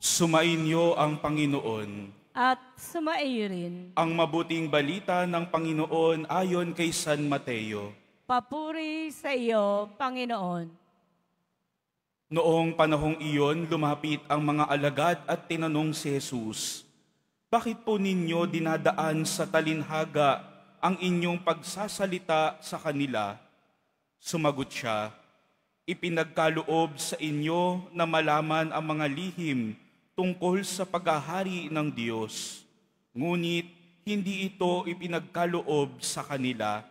Sumainyo ang Panginoon. At sumaiyo rin. Ang mabuting balita ng Panginoon ayon kay San Mateo. Papuri sa iyo, Panginoon. Noong panahong iyon, lumapit ang mga alagad at tinanong si Jesus, "Bakit po ninyo dinadaan sa talinhaga ang inyong pagsasalita sa kanila?" Sumagot siya, "Ipinagkaloob sa inyo na malaman ang mga lihim tungkol sa paghahari ng Diyos. Ngunit hindi ito ipinagkaloob sa kanila,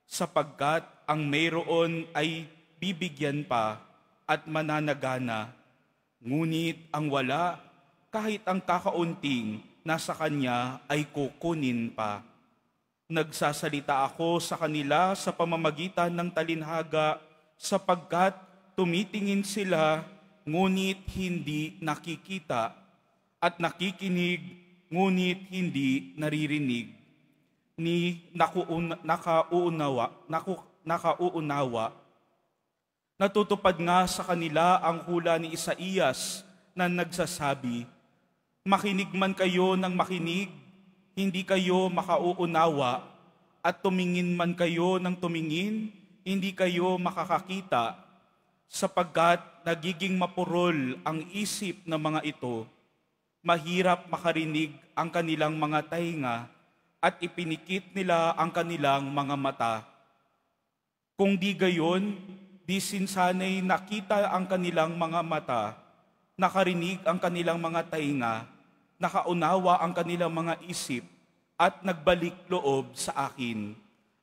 sapagkat ang mayroon ay bibigyan pa at mananagana. Ngunit ang wala, kahit ang kakaunting nasa kanya ay kukunin pa. Nagsasalita ako sa kanila sa pamamagitan ng talinhaga, sapagkat tumitingin sila, ngunit hindi nakikita, at nakikinig, ngunit hindi naririnig, ni nakauunawa. Natutupad nga sa kanila ang hula ni Isaías na nagsasabi, "Makinig man kayo ng makinig, hindi kayo makauunawa, at tumingin man kayo ng tumingin, hindi kayo makakakita, sapagkat nagiging mapurol ang isip ng mga ito. Mahirap makarinig ang kanilang mga tainga, at ipinikit nila ang kanilang mga mata. Kung di gayon, di sinsanay nakita ang kanilang mga mata, nakarinig ang kanilang mga tainga, nakaunawa ang kanilang mga isip, at nagbalik loob sa akin,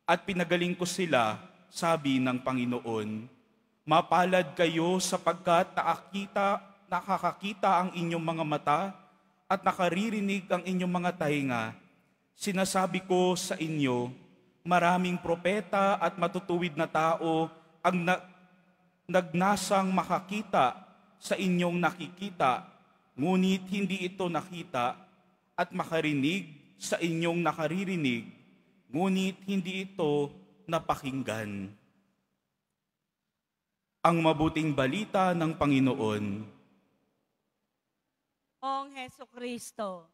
at pinagaling ko sila," sabi ng Panginoon. "Mapalad kayo sapagkat nakakakita ang inyong mga mata, at nakaririnig ang inyong mga tainga. Sinasabi ko sa inyo, maraming propeta at matutuwid na tao ang nagnasang makakita sa inyong nakikita, ngunit hindi ito nakita, at makarinig sa inyong nakaririnig, ngunit hindi ito napakinggan." Ang mabuting balita ng Panginoon. Ong Hesukristo,